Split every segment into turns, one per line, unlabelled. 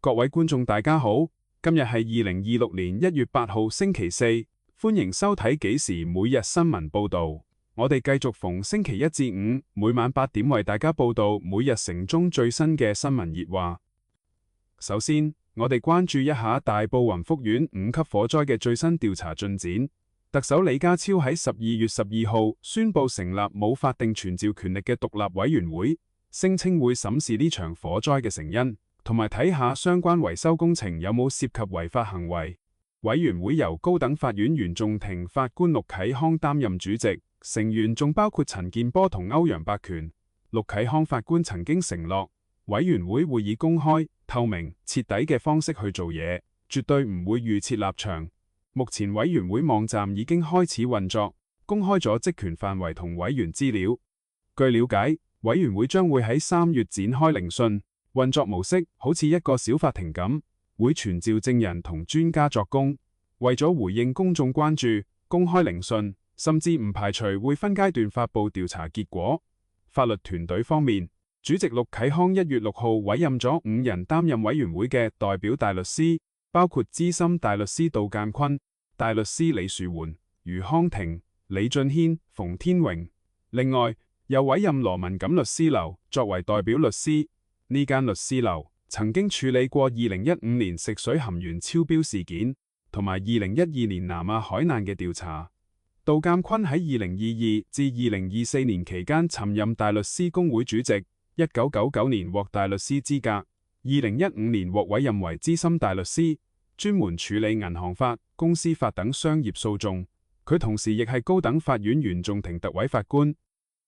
各位觀眾大家好，今日係2026年1月8號星期四，歡迎收睇幾時每日新聞報道。我哋繼續逢星期一至五每晚8點為大家報道每日城中最新嘅新聞熱話。首先，我哋關注一下大埔雲福苑5級火災嘅最新調查進展。特首李家超喺12月12號宣布成立冇法定傳召權力嘅獨立委員會，聲稱會審視呢場火災嘅成因，同埋睇下相關維修工程有冇涉及違法行為。委員會由高等法院原訟庭法官陸啟康擔任主席，成員仲包括陳健波同歐陽伯權。陸啟康法官曾經承諾，委員會會以公開、透明、徹底嘅方式去做嘢，絕對唔會預設立場。目前委員會網站已經開始運作，公開咗職權範圍同委員資料。據了解，委員會將會喺3月展開聆訊，運作模式好似一個小法庭咁，會傳召證人同專家作供。為咗回應公眾關注，公開聆訊，甚至唔排除會分階段發布調查結果。法律團隊方面，主席陸啟康1月6號委任咗5人擔任委員會嘅代表大律師，包括資深大律師杜淦堃、大律師李樹媛、余康庭、李俊軒、馮天榮。另外，又委任羅文錦律師樓作為代表律師。呢間律師樓曾經處理過2015年食水含鉛超標事件，同埋2012年南亞海難嘅調查。杜淦堃喺2022至2024年期間曾任大律師公會主席，1999年獲大律師資格，2015年獲委任為資深大律師，專門處理銀行法、公司法等商業訴訟。佢同時亦係高等法院原訟庭特委法官。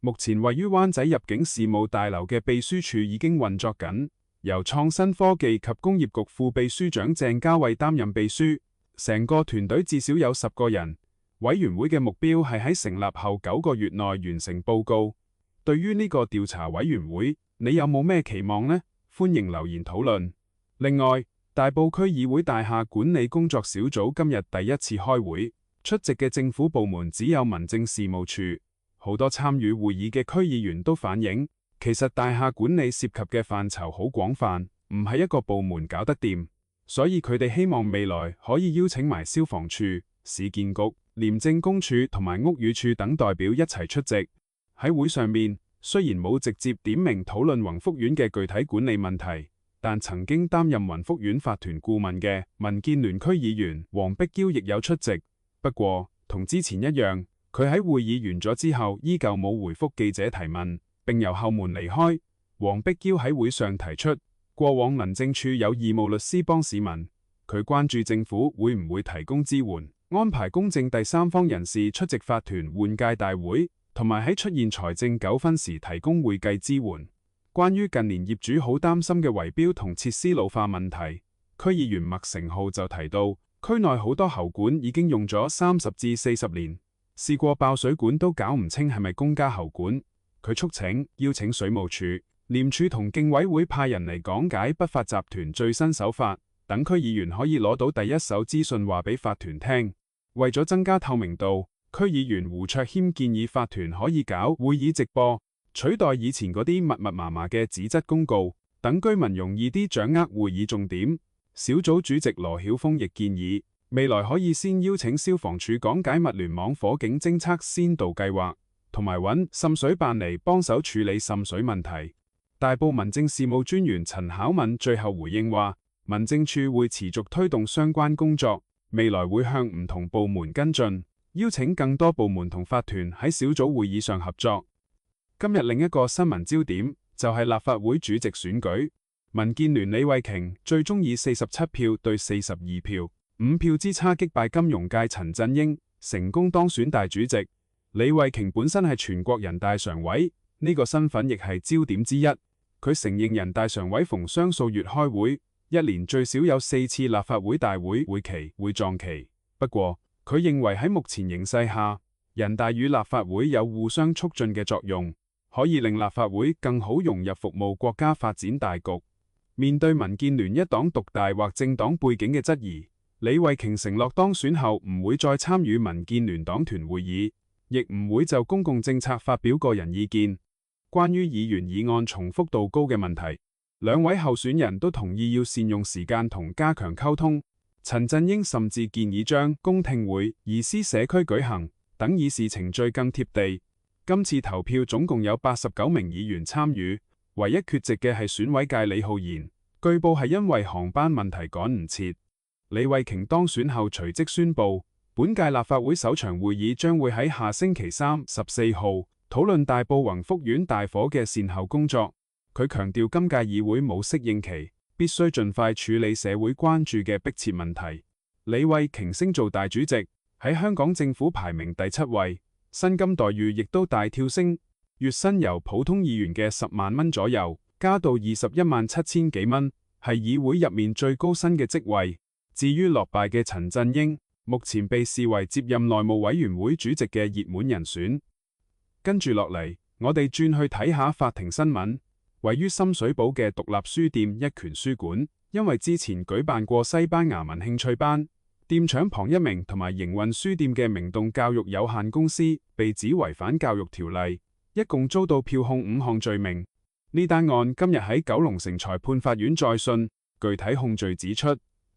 目前位於灣仔入境事務大樓嘅秘書處已經運作緊，由創新科技及工業局副秘書長鄭家偉擔任秘書。成個團隊至少有10個人。委員會嘅目標係喺成立後9個月內完成報告。對於呢個調查委員會，你有冇咩期望呢？歡迎留言討論。另外，大埔區議會大廈管理工作小組今日第一次開會，出席嘅政府部門只有民政事務處。好多參與會議嘅區議員都反映，其實大廈管理涉及嘅範疇好廣泛，唔係一個部門搞得掂，所以佢哋希望未來可以邀請埋消防處、市建局、廉政公署同埋屋宇署等代表一齊出席。喺會上面，雖然冇直接點名討論宏福苑嘅具體管理問題，但曾經擔任宏福苑法團顧問嘅民建聯區議員黃碧嬌亦有出席。不過，同之前一樣，佢喺會議完咗之後，依舊冇回覆記者提問，並由後門離開。黃碧嬌喺會上提出，過往民政處有義務律師幫市民，佢關注政府會唔會提供支援，安排公正第三方人士出席法團換屆大會，同埋喺出現財政糾紛時提供會計支援。關於近年業主好擔心嘅圍標同設施老化問題，區議員麥成浩就提到，區內好多喉管已經用咗30至40年。試過爆水管都搞唔清係咪公家喉管，佢促請邀請水務署、廉署同競委會派人嚟講解不法集團最新手法，等區議員可以攞到第一手資訊話俾法團聽。為咗增加透明度，區議員胡卓謙建議法團可以搞會議直播，取代以前嗰啲密密麻麻嘅紙質公告，等居民容易啲掌握會議重點。小組主席羅曉峰亦建議，未來可以先邀請消防處講解物聯網火警偵測先導計劃，同埋揾滲水辦嚟幫手處理滲水問題。大埔民政事務專員陳巧敏最後回應話，民政處會持續推動相關工作，未來會向唔同部門跟進，邀請更多部門同法團喺小組會議上合作。今日另一個新聞焦點就係立法會主席選舉，民建聯李慧瓊最終以47票對42票。5票之差擊敗金融界陳振英，成功當選大主席。李慧瓊本身係全國人大常委，呢個身份亦係焦點之一。佢承認人大常委逢雙數月開會，一年最少有4次立法會大會會期會撞期。不過，佢認為喺目前形勢下，人大與立法會有互相促進嘅作用，可以令立法會更好融入服務國家發展大局。面對民建聯一黨獨大或政黨背景嘅質疑，李慧瓊承諾當選後唔會再參與民建聯黨團會議，亦唔會就公共政策發表個人意見。關於議員議案重複度高嘅問題，兩位候選人都同意要善用時間同加強溝通。陳振英甚至建議將公聽會移師社區舉行，等議事程序更貼地。今次投票總共有89名議員參與，唯一缺席嘅係選委界李浩然，據報係因為航班問題趕唔切。李慧瓊當選後隨即宣布，本屆立法會首場會議將會喺下星期3 14號討論大埔宏福苑大火嘅善後工作。佢強調今屆議會冇適應期，必須盡快處理社會關注嘅迫切問題。李慧瓊升做大主席，喺香港政府排名第7位，薪金待遇亦都大跳升，月薪由普通議員嘅10萬蚊左右加到21萬7千幾蚊，係議會入面最高薪嘅職位。至於落敗嘅陳振英，目前被視為接任內務委員會主席嘅熱門人選。跟住落嚟，我哋轉去睇下法庭新聞。位於深水埗嘅獨立書店一拳書館，因為之前舉辦過西班牙文興趣班，店長龐一鳴同埋營運書店嘅明洞教育有限公司被指違反教育條例，一共遭到票控5項罪名。呢單案今日喺九龍城裁判法院再訊，具體控罪指出，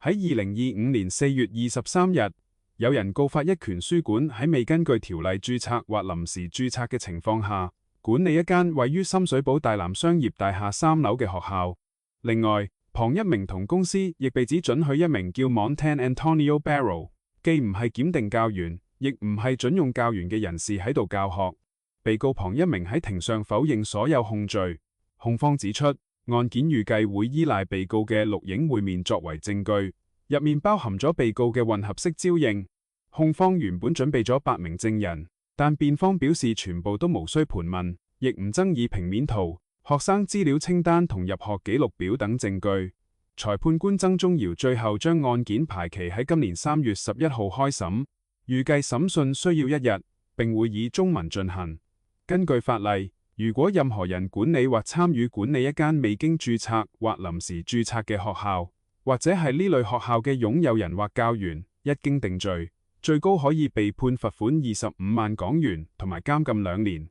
喺2025年4月23日，有人告發一拳書館喺未根據條例註冊或臨時註冊嘅情況下，管理一間位於深水埗大南商業大廈3樓嘅學校。另外，龐一鳴同公司亦被指准許一名叫 Montan Antonio Barrow， 既唔係檢定教員，亦唔係准用教員嘅人士喺度教學。被告龐一鳴喺庭上否認所有控罪。控方指出，案件預計會依賴被告嘅錄影會面作為證據，入面包含咗被告嘅混合式招認。控方原本準備咗8名證人，但辯方表示全部都無需盤問，亦唔爭議平面圖、學生資料清單同入學記錄表等證據。裁判官曾宗堯最後將案件排期喺今年3月11號開審，預計審訊需要1日，並會以中文進行。根據法例，如果任何人管理或參與管理一間未經註冊或臨時註冊嘅學校，或者係呢類學校嘅擁有人或教員，一經定罪，最高可以被判罰款25萬港元同埋監禁2年。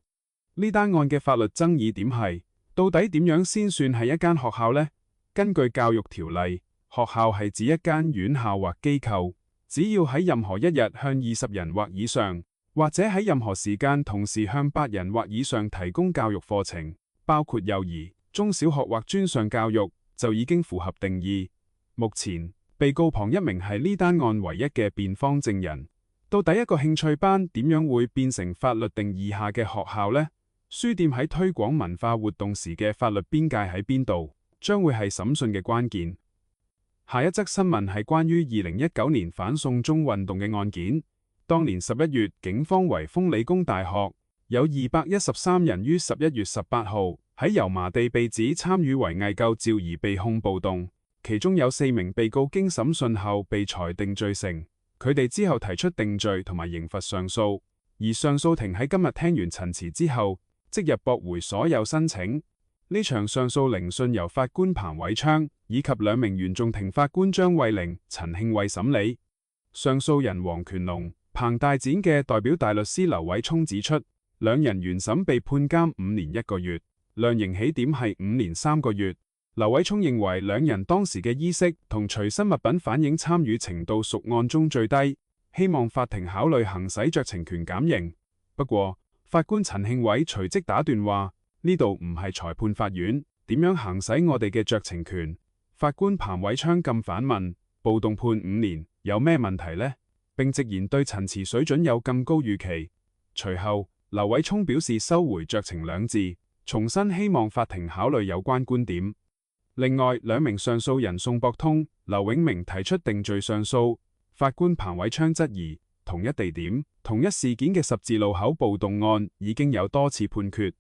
呢單案嘅法律爭議點係，到底點樣先算係一間學校呢？根據教育條例，學校係指一間院校或機構，只要喺任何一日向20人或以上，或者喺任何時間同時向8人或以上提供教育課程，包括幼兒、中小學或專上教育，就已經符合定義。目前，被告龐一鳴係呢單案唯一嘅辯方證人。到底一個興趣班點樣會變成法律定義下嘅學校呢？書店喺推廣文化活動時嘅法律邊界喺邊度，將會係審訊嘅關鍵。下一則新聞係關於2019年反送中運動嘅案件。當年11月，警方圍封理工大學，有213人於11月18號喺油麻地被指參與圍魏救趙而被控暴動，其中有4名被告經審訊後被裁定罪成，佢哋之後提出定罪同埋刑罰上訴，而上訴庭喺今日聽完陳詞之後，即日駁回所有申請。呢場上訴聆訊由法官彭偉昌以及2名原訟庭法官張慧玲、陳慶慧審理。上訴人黃權龍、彭大展嘅代表大律師劉偉聰指出，2人原審被判監5年1個月，量刑起點係5年3個月。劉偉聰認為2人當時嘅衣飾同隨身物品反映參與程度屬案中最低，希望法庭考慮行使酌情權減刑。不過，法官陳慶偉隨即打斷話：呢度唔係裁判法院，點樣行使我哋嘅酌情權？法官彭偉昌咁反問：暴動判5年，有咩問題呢？並直言對陳詞水準有更高預期。隨後，劉偉聰表示收回酌情2字，重申希望法庭考慮有關觀點。另外2名上訴人宋博通、劉永明提出定罪上訴。法官彭偉昌質疑，同一地點、同一事件嘅十字路口暴動案已經有多次判決，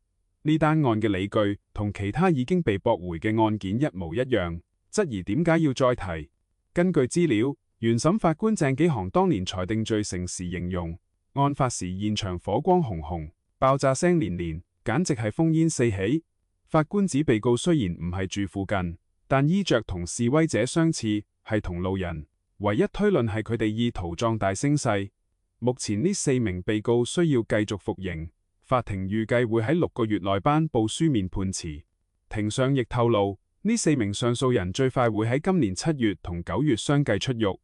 呢單案嘅理據同其他已經被駁回嘅案件一模一樣，質疑點解要再提。根據資料，原審法官鄭紀航當年裁定罪成時形容，案發時現場火光紅紅，爆炸聲連連，簡直係烽煙四起。法官指被告雖然唔係住附近，但衣着同示威者相似，係同路人，唯一推論係佢哋意圖壯大聲勢。目前呢4名被告需要繼續服刑，法庭預計會喺6個月內頒布書面判詞。庭上亦透露，呢4名上訴人最快會喺今年7月同9月相繼出獄。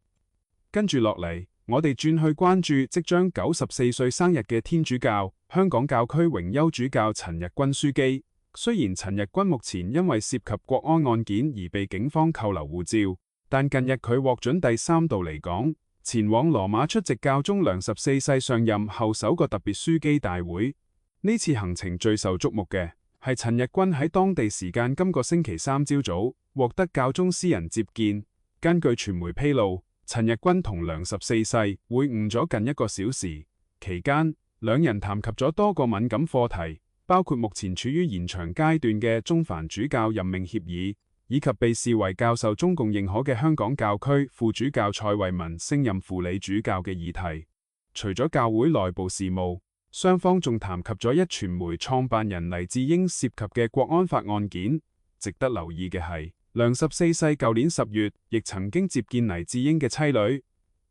跟住落嚟，我哋轉去關注即將94歲生日嘅天主教香港教區榮休主教陳日君樞機。雖然陳日君目前因為涉及國安案件而被警方扣留護照，但近日佢獲准第3度離港，前往羅馬出席教宗良14世上任後首個特別樞機大會。呢次行程最受矚目嘅係陳日君喺當地時間今個星期3朝早獲得教宗私人接見。根據傳媒披露，陳日君同良14世會晤咗近1個小時，期間兩人談及咗多個敏感課題，包括目前處於延長階段嘅中梵主教任命協議，以及被視為較受中共認可嘅香港教區副主教蔡惠民升任輔理主教嘅議題。除咗教會內部事務，雙方仲談及咗壹傳媒創辦人黎智英涉及嘅國安法案件。值得留意嘅係，良14世舊年10月亦曾經接見黎智英嘅妻女。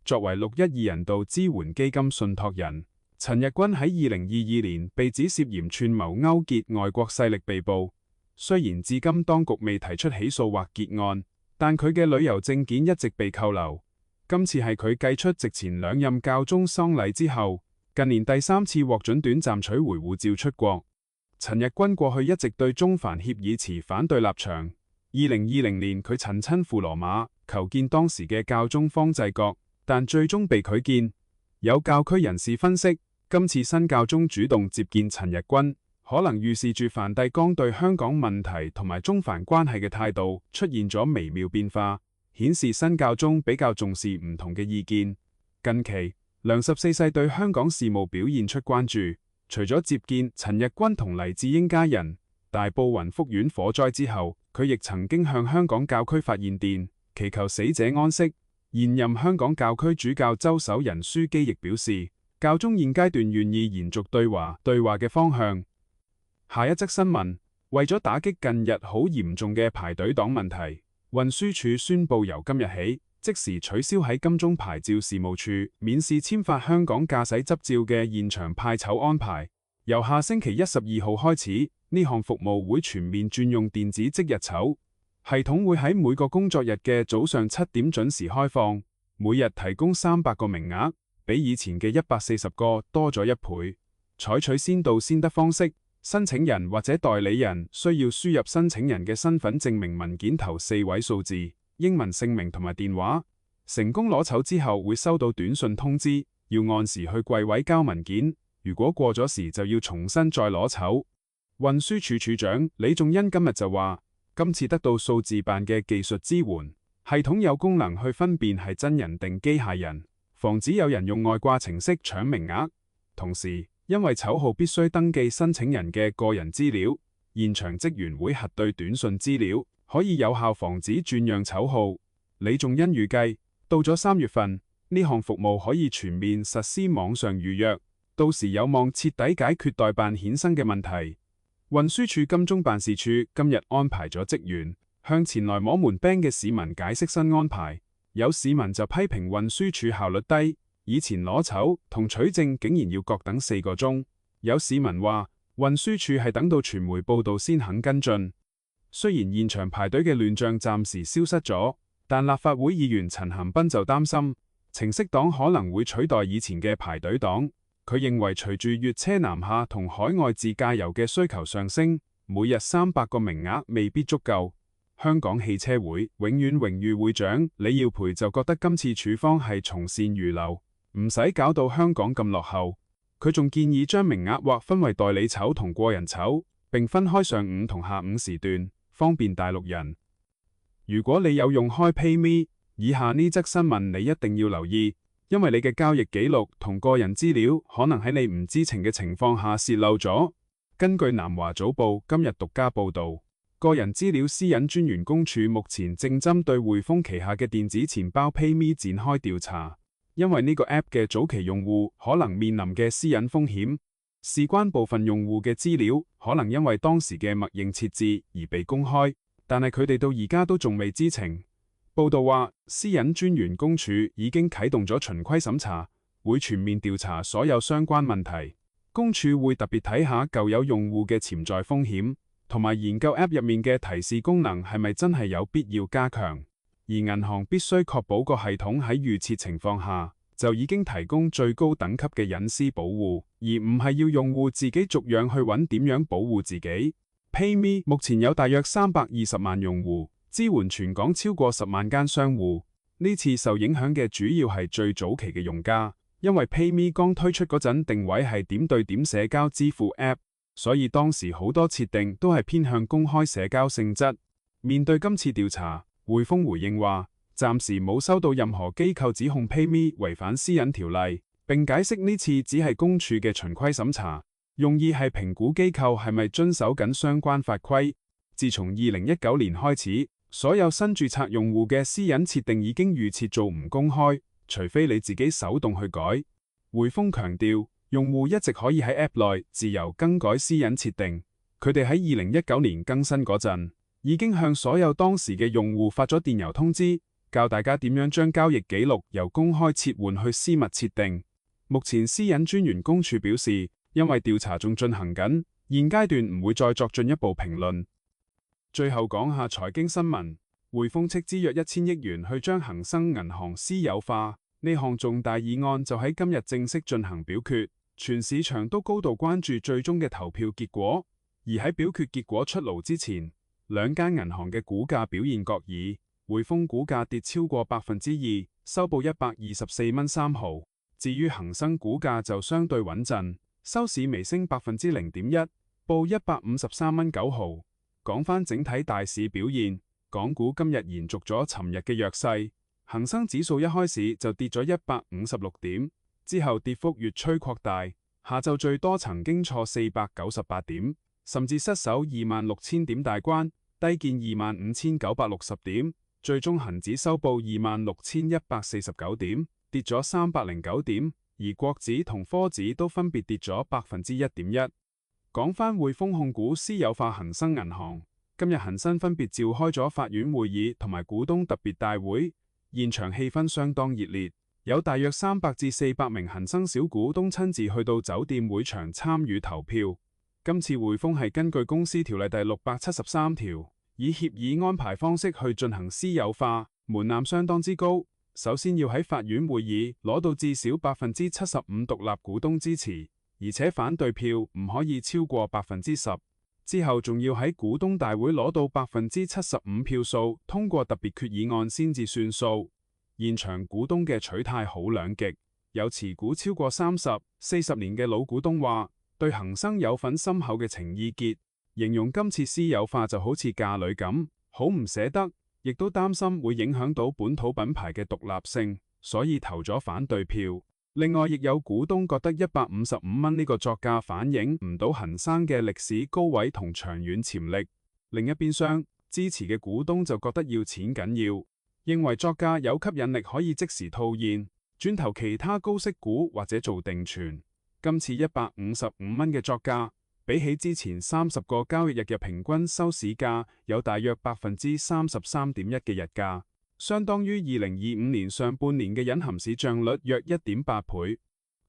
作為612人道支援基金信託人，陳日君喺2022年被指涉嫌串謀勾結外國勢力被捕。雖然至今當局未提出起訴或結案，但佢嘅旅遊證件一直被扣留。今次係佢繼出席前2任教宗喪禮之後，近年第3次獲准短暫取回護照出國。陳日君過去一直對中梵協議持反對立場。2020年佢曾親赴羅馬求見當時嘅教宗方濟各，但最終被拒見。有教區人士分析，今次新教宗主動接見陳日君，可能預示住梵蒂岡對香港問題同埋中梵關係嘅態度出現咗微妙變化，顯示新教宗比較重視唔同嘅意見。近期，良14世對香港事務表現出關注，除咗接見陳日君同黎智英家人，大埔雲福苑火災之後，佢亦曾經向香港教區發唁電，祈求死者安息。現任香港教區主教周守仁樞機亦表示，教宗現階段願意延續對話嘅方向。下一則新聞，為咗打擊近日好嚴重嘅排隊黨問題，運輸署宣布由今日起，即時取消喺金鐘牌照事務處免試簽發香港駕駛執照嘅現場派籌安排。由下星期12號開始，呢項服務會全面轉用電子即日籌，系統會喺每個工作日嘅早上7點準時開放，每日提供300個名額，比以前嘅140個多咗1倍。採取先到先得方式，申請人或者代理人需要輸入申請人嘅身份證明文件頭4位數字、英文姓名同埋電話。成功攞籌之後會收到短信通知，要按時去櫃位交文件。如果過咗時就要重新再攞籌。運輸署署長李仲恩今日就話，今次得到數字辦嘅技術支援，系統有功能去分辨係真人定機械人，防止有人用外掛程式搶名額。同時，因為籌號必須登記申請人嘅個人資料，現場職員會核對短信資料，可以有效防止轉讓籌號。李仲恩預計，到咗3月份，呢項服務可以全面實施網上預約，到時有望徹底解決代辦衍生嘅問題。運輸署金鐘辦事處今日安排咗職員向前來摸門釘嘅市民解釋新安排。有市民就批評運輸署效率低，以前攞籌同取證竟然要各等4個鐘。有市民話運輸署係等到傳媒報道先肯跟進。雖然現場排隊嘅亂象暫時消失咗，但立法會議員陳恒鑌就擔心程式黨可能會取代以前嘅排隊黨。佢認為隨住粵車南下同海外自駕遊嘅需求上升，每日300個名額未必足夠。香港汽車會永遠榮譽會長李耀培就覺得今次處方係從善如流，唔使搞到香港咁落後。佢仲建議將名額劃分為代理籌同個人籌，並分開上午同下午時段，方便大陸人。如果你有用開 PayMe， 以下呢則新聞你一定要留意。因為你嘅交易記錄同個人資料可能喺你唔知情嘅情況下洩漏咗。根據南華早報今日獨家報道，個人資料私隱專員公署目前正針對匯豐旗下嘅電子錢包 PayMe 展開調查，因為呢個 App 嘅早期用戶可能面臨嘅私隱風險，事關部分用戶嘅資料可能因為當時嘅默認設置而被公開，但係佢哋到而家都仲未知情。報道話，私隱專員公署已經啟動咗循規審查，會全面調查所有相關問題。公署會特別睇下舊有用戶嘅潛在風險，同埋研究 App 入面嘅提示功能係咪真係有必要加強。而銀行必須確保個系統喺預設情況下就已經提供最高等級嘅隱私保護，而唔係要用戶自己逐樣去揾點樣保護自己。PayMe 目前有大約320萬用戶，支援全港超過10萬間商戶。呢次受影響嘅主要係最早期嘅用家，因為 PayMe 剛推出嗰陣定位係點對點社交支付 App， 所以當時好多設定都係偏向公開社交性質。面對今次調查，匯豐回應話，暫時冇收到任何機構指控 PayMe 違反私隱條例，並解釋呢次只係公署嘅循規審查，用意係評估機構係咪遵守緊相關法規。自從2019年開始，所有新註冊用戶嘅私隱設定已經預設做唔公開，除非你自己手動去改。匯豐強調，用戶一直可以喺 App 內自由更改私隱設定。佢哋喺2019年更新嗰陣，已經向所有當時嘅用戶發咗電郵通知，教大家點樣將交易記錄由公開切換去私密設定。目前私隱專員公署表示，因為調查仲進行緊，現階段唔會再作進一步評論。最後講下財經新聞，匯豐斥資約1000億元去將恒生銀行私有化，呢項重大議案就喺今日正式進行表決，全市場都高度關注最終嘅投票結果。而喺表決結果出爐之前，兩間銀行嘅股價表現各異，匯豐股價跌超過2%，收報124蚊3毫。至於恒生股價就相對穩陣，收市微升0.1%，報153蚊9毫。講返整體大市表現，港股今日延續咗尋日嘅弱勢，恒生指數一開始就跌咗156點，之後跌幅越趨擴大，下晝最多曾經挫498點，甚至失守26000點大關，低見25960點，最終恒指收報26149點，跌咗309點，而國指同科指都分別跌咗1.1%。講返匯豐控股私有化恒生銀行，今日恒生分別召開咗法院會議同埋股東特別大會，現場氣氛相當熱烈，有大約300至400名恒生小股東親自去到酒店會場參與投票。今次匯豐係根據公司條例第673條，以協議安排方式去進行私有化，門檻相當之高。首先要喺法院會議攞到至少75%獨立股東支持，而且反對票唔可以超過10%，之後仲要喺股東大會攞到75%票數，通過特別決議案先至算數。現場股東嘅取態好兩極，有持股超過30、40年嘅老股東話，對恒生有份深厚嘅情意結，形容今次私有化就好似嫁女咁，好唔捨得，亦都擔心會影響到本土品牌嘅獨立性，所以投咗反對票。另外，亦有股東覺得155蚊呢個作價反映唔到恒生嘅歷史高位同長遠潛力。另一邊廂，支持嘅股東就覺得要錢緊要，認為作價有吸引力可以即時套現，轉投其他高息股或者做定存。今次155蚊嘅作價，比起之前30個交易日嘅平均收市價，有大約33.1%嘅日價。相當於2025年上半年嘅隱含市賬率約1.8倍。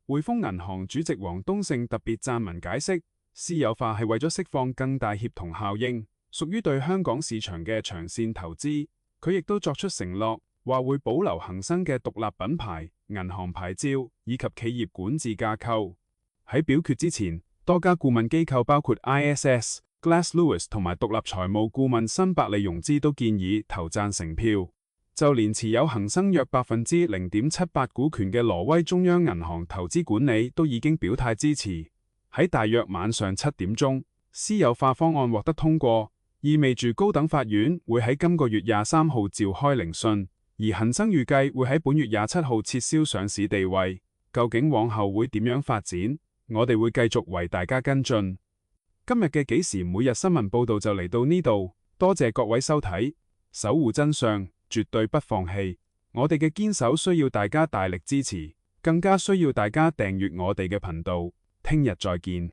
匯豐銀行主席王冬勝特別撰文解釋，私有化係為咗釋放更大協同效應，屬於對香港市場嘅長線投資。佢亦都作出承諾，話會保留恒生嘅獨立品牌、銀行牌照以及企業管治架構。喺表決之前，多家顧問機構包括 ISS、Glass Lewis 同埋獨立財務顧問新百利融資都建議投贊成票。就連持有恒生約0.78%股權嘅挪威中央銀行投資管理都已經表態支持。喺大約晚上7點鐘，私有化方案獲得通過，意味住高等法院會喺今個月23號召開聆訊，而恒生預計會喺本月27號撤銷上市地位。究竟往後會點樣發展？我哋會繼續為大家跟進。今日嘅幾時每日新聞報道就嚟到呢度，多謝各位收睇，守護真相，絕對不放棄。我哋嘅堅守需要大家大力支持，更加需要大家訂閱我哋嘅頻道。聽日再見。